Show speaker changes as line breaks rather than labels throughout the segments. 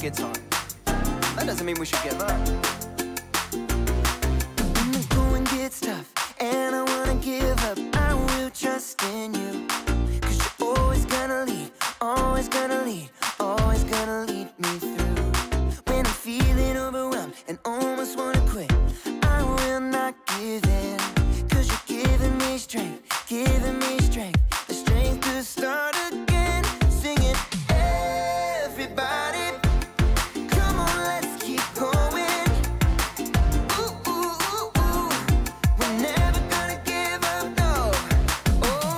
gets hard. That doesn't mean we should give up.
When the going gets tough and I wanna give up, I will trust in you. 'Cause you're always gonna lead, always gonna lead, always gonna lead me through. When I'm feeling overwhelmed and almost wanna quit, I will not give in. 'Cause you're giving me strength, the strength to start again. Sing it, everybody. Come on, let's keep going. Ooh, ooh, ooh, ooh. We're never gonna give up, no. Oh,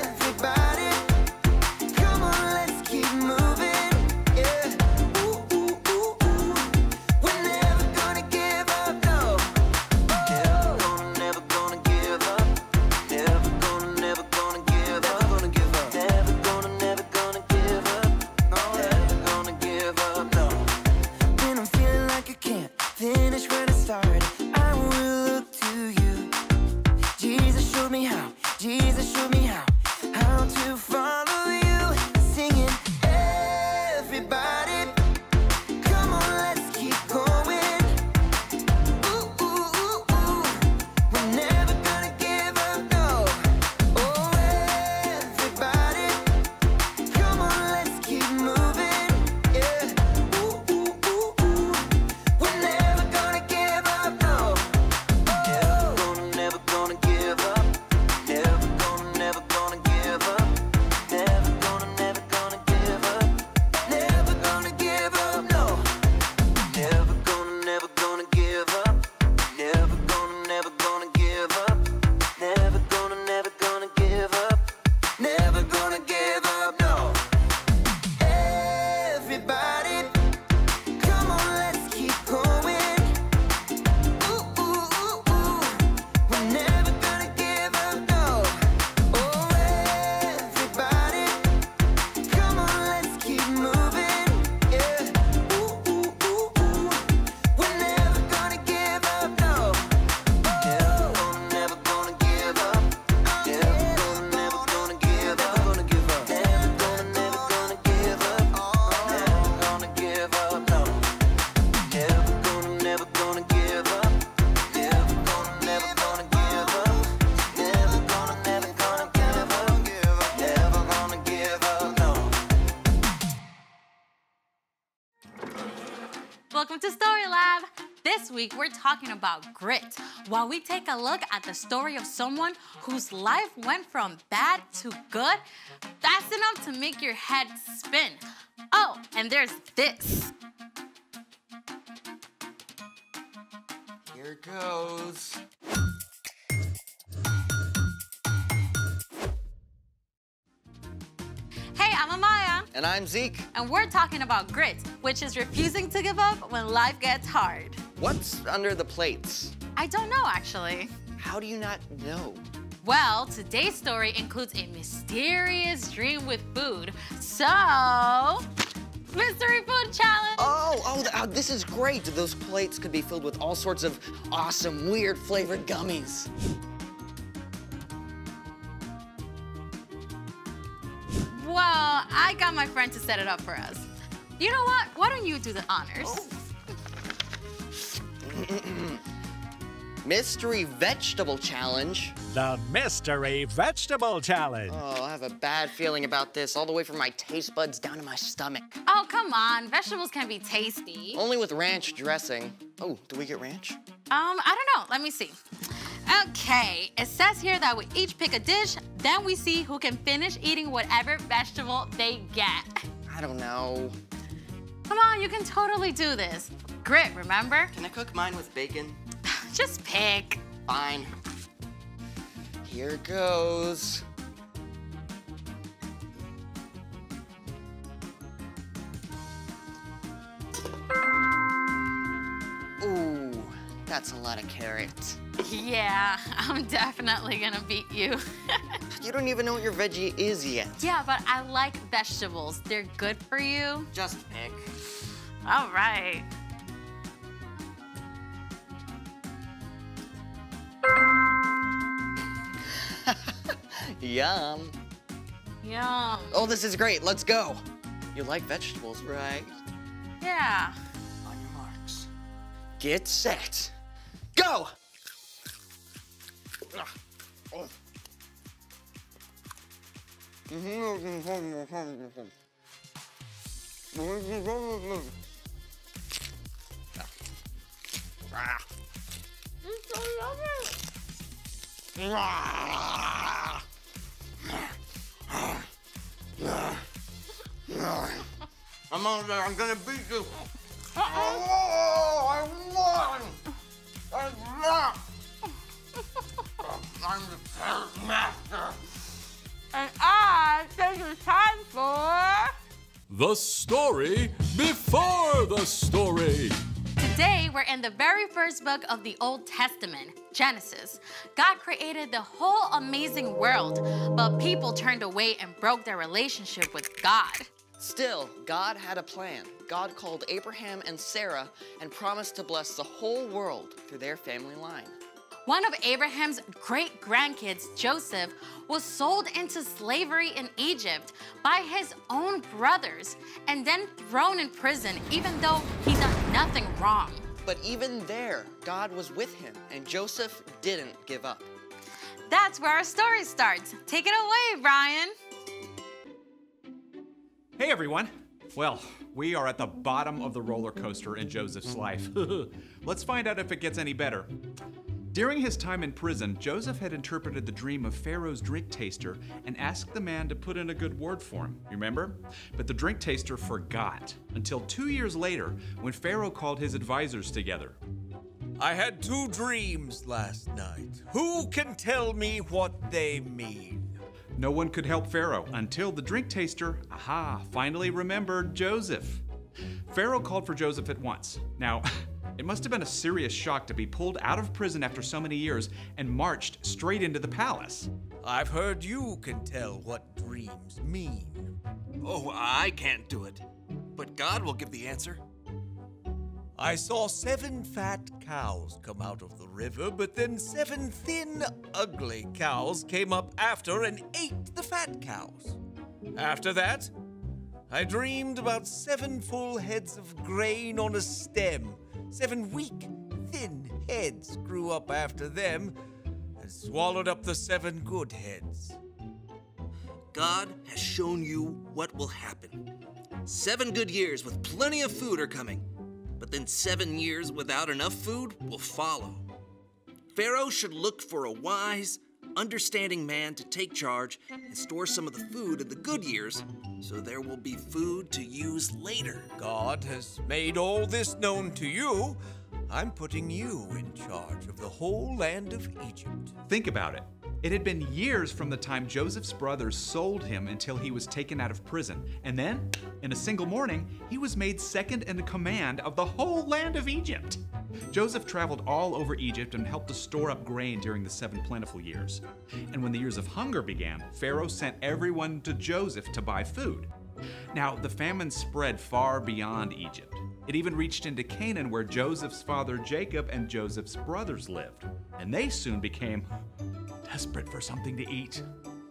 everybody. Come on, let's keep moving. Yeah. Ooh, ooh, ooh, ooh. We're never gonna give up, no. Never gonna give up. Never gonna give up. Never gonna give up. Never gonna give up. No, never gonna give up, no. When I'm feeling like I can't finish where I started, I will look to you. Jesus showed me how. Jesus showed me how to follow you. Singing, everybody. Come on, let's keep going. Ooh, ooh, ooh, ooh. We're never gonna give up, no. Oh, everybody. Come on, let's keep moving. Yeah. Ooh, ooh, ooh, ooh. We're never gonna give up, no. Never gonna give up. Never gonna give up. Never gonna give up. Never gonna give up, no. Never gonna give up. Never gonna give up. Never gonna give up. Never gonna give up, no. Everybody, come on, let's keep going. Ooh, ooh, ooh, ooh. We're never gonna give up, no. Oh, everybody, come on, let's keep moving. Yeah. Ooh, ooh, ooh, ooh. We're never gonna give up, no. Never gonna give up. Never gonna give up. Never gonna give up. Never gonna give up. Never gonna give up, no. Never gonna give up. Never gonna give up. Never gonna give up. Never gonna give up, no.
Welcome to Story Lab. This week we're talking about grit, while we take a look at the story of someone whose life went from bad to good, fast enough to make your head spin. Oh, and there's this.
Here goes.
Hey, I'm Amaya,
And I'm Zeke.
and we're talking about grit, which is refusing to give up when life gets hard.
What's under the plates?
I don't know, actually.
How do you not know?
Well, today's story includes a mysterious dream with food. So, mystery food challenge.
This is great. Those plates could be filled with all sorts of awesome, weird flavored gummies.
Well, I got my friend to set it up for us. You know what? Why don't you do the honors?
Mystery vegetable challenge.
The Mystery Vegetable Challenge.
Oh, I have a bad feeling about this, all the way from my taste buds down to my stomach.
Oh, come on. Vegetables can be tasty.
Only with ranch dressing. Oh, do we get ranch?
I don't know. Let me see. Okay, it says here that we each pick a dish, then we see who can finish eating whatever vegetable they get.
I don't know.
Come on, you can totally do this. Grit, remember?
Can I cook mine with bacon?
Just pick.
Fine. Here goes. Ooh, that's a lot of carrots.
Yeah, I'm definitely gonna beat you.
You don't even know what your veggie is yet.
Yeah, but I like vegetables. They're good for you.
Just pick.
All right.
Yum.
Yum.
Oh, this is great. Let's go. You like vegetables, right?
Yeah.
On your marks. Get set. Go! I'm gonna beat you. Oh, I won! I won! I'm the past master.
And I think it's time for...
The story before the story.
Today, we're in the very first book of the Old Testament, Genesis. God created the whole amazing world, but people turned away and broke their relationship with God.
Still, God had a plan. God called Abraham and Sarah and promised to bless the whole world through their family line.
One of Abraham's great-grandkids, Joseph, was sold into slavery in Egypt by his own brothers and then thrown in prison even though he done nothing wrong.
But even there, God was with him, and Joseph didn't give up.
That's where our story starts. Take it away, Brian.
Hey everyone! Well, we are at the bottom of the roller coaster in Joseph's life. Let's find out if it gets any better. During his time in prison, Joseph had interpreted the dream of Pharaoh's drink taster and asked the man to put in a good word for him, remember? But the drink taster forgot until 2 years later when Pharaoh called his advisors together.
I had 2 dreams last night. Who can tell me what they mean?
No one could help Pharaoh until the drink taster, finally remembered Joseph. Pharaoh called for Joseph at once. Now, it must have been a serious shock to be pulled out of prison after so many years and marched straight into the palace.
I've heard you can tell what dreams mean.
Oh, I can't do it. But God will give the answer.
I saw 7 fat cows come out of the river, but then 7 thin, ugly cows came up after and ate the fat cows. After that, I dreamed about 7 full heads of grain on a stem. 7 weak, thin heads grew up after them and swallowed up the 7 good heads.
God has shown you what will happen. 7 good years with plenty of food are coming, but then 7 years without enough food will follow. Pharaoh should look for a wise, understanding man to take charge and store some of the food in the good years so there will be food to use later.
God has made all this known to you. I'm putting you in charge of the whole land of Egypt.
Think about it. It had been years from the time Joseph's brothers sold him until he was taken out of prison. And then, in a single morning, he was made second in command of the whole land of Egypt. Joseph traveled all over Egypt and helped to store up grain during the 7 plentiful years. And when the years of hunger began, Pharaoh sent everyone to Joseph to buy food. Now, the famine spread far beyond Egypt. It even reached into Canaan, where Joseph's father Jacob and Joseph's brothers lived. And they soon became desperate for something to eat.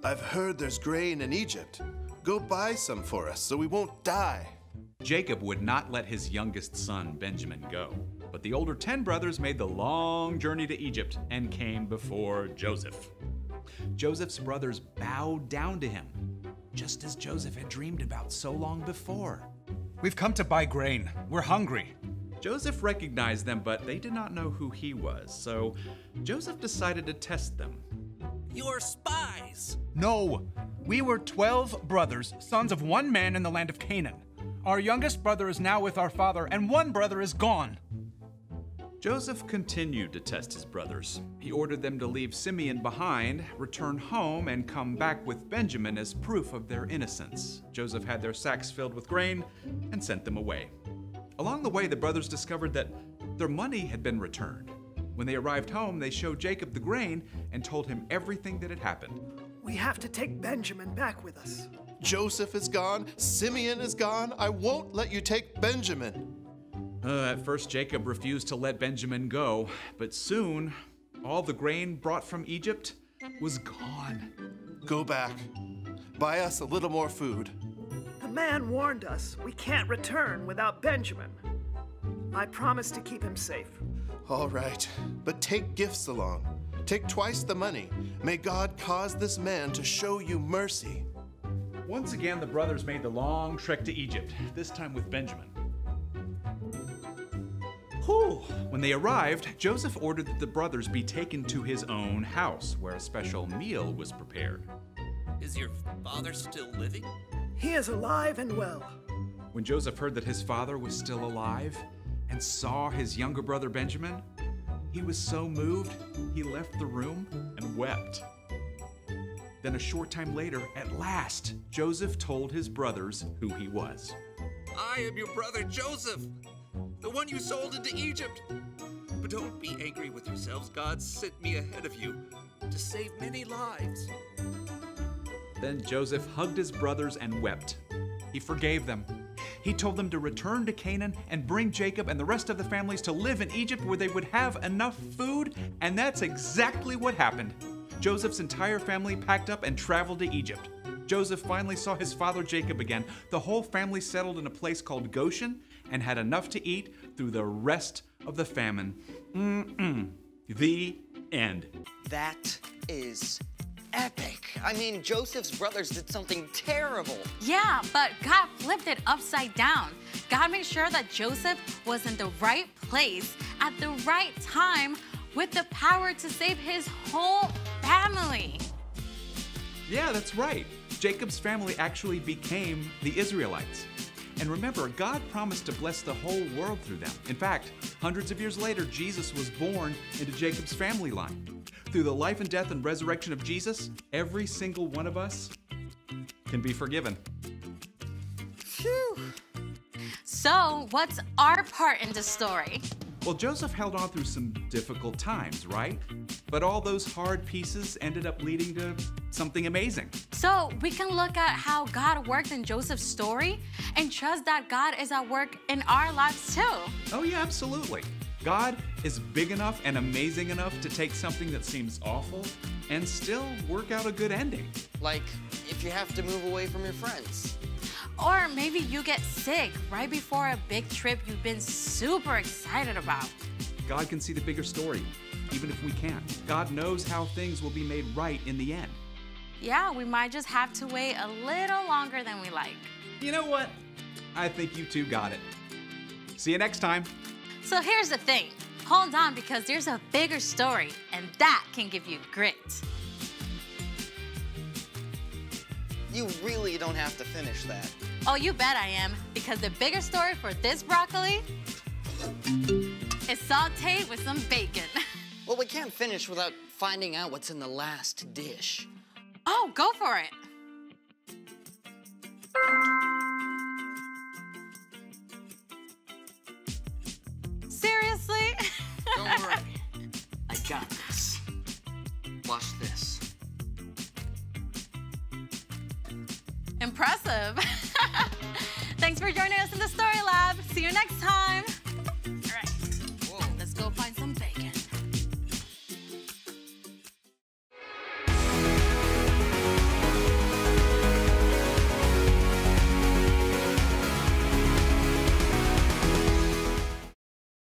I've heard there's grain in Egypt. Go buy some for us so we won't die.
Jacob would not let his youngest son, Benjamin, go. But the older 10 brothers made the long journey to Egypt and came before Joseph. Joseph's brothers bowed down to him, just as Joseph had dreamed about so long before.
We've come to buy grain. We're hungry.
Joseph recognized them, but they did not know who he was, so Joseph decided to test them.
You're spies!
No, we were 12 brothers, sons of one man in the land of Canaan. Our youngest brother is now with our father, and one brother is gone.
Joseph continued to test his brothers. He ordered them to leave Simeon behind, return home, and come back with Benjamin as proof of their innocence. Joseph had their sacks filled with grain and sent them away. Along the way, the brothers discovered that their money had been returned. When they arrived home, they showed Jacob the grain and told him everything that had happened.
We have to take Benjamin back with us.
Joseph is gone. Simeon is gone. I won't let you take Benjamin.
At first, Jacob refused to let Benjamin go, but soon, all the grain brought from Egypt was gone.
Go back. Buy us a little more food.
The man warned us we can't return without Benjamin. I promise to keep him safe.
All right, but take gifts along. Take twice the money. May God cause this man to show you mercy.
Once again, the brothers made the long trek to Egypt, this time with Benjamin. Whew. When they arrived, Joseph ordered that the brothers be taken to his own house, where a special meal was prepared.
Is your father still living?
He is alive and well.
When Joseph heard that his father was still alive and saw his younger brother Benjamin, he was so moved, he left the room and wept. Then a short time later, at last, Joseph told his brothers who he was.
I am your brother Joseph, the one you sold into Egypt. But don't be angry with yourselves. God sent me ahead of you to save many lives.
Then Joseph hugged his brothers and wept. He forgave them. He told them to return to Canaan and bring Jacob and the rest of the families to live in Egypt where they would have enough food, and that's exactly what happened. Joseph's entire family packed up and traveled to Egypt. Joseph finally saw his father Jacob again. The whole family settled in a place called Goshen and had enough to eat through the rest of the famine. The end.
That is epic. I mean, Joseph's brothers did something terrible.
Yeah, but God flipped it upside down. God made sure that Joseph was in the right place at the right time with the power to save his whole family.
Yeah, that's right. Jacob's family actually became the Israelites. And remember, God promised to bless the whole world through them. In fact, hundreds of years later, Jesus was born into Jacob's family line. Through the life and death and resurrection of Jesus, every single one of us can be forgiven.
Phew.
So, what's our part in the story?
Well, Joseph held on through some difficult times, right? But all those hard pieces ended up leading to something amazing.
So, we can look at how God worked in Joseph's story and trust that God is at work in our lives too.
Oh yeah, absolutely. God is big enough and amazing enough to take something that seems awful and still work out a good ending.
Like, if you have to move away from your friends.
Or maybe you get sick right before a big trip you've been super excited about.
God can see the bigger story, even if we can't. God knows how things will be made right in the end.
Yeah, we might just have to wait a little longer than we like.
You know what? I think you two got it. See you next time.
So here's the thing. Hold on, because there's a bigger story, and that can give you grit.
You really don't have to finish that.
Oh, you bet I am, because the bigger story for this broccoli is sauteed with some bacon.
Well, we can't finish without finding out what's in the last dish.
Oh, go for it. Seriously?
Don't worry. I got this. Watch this.
Impressive. Thanks for joining us in the Story Lab. See you next time.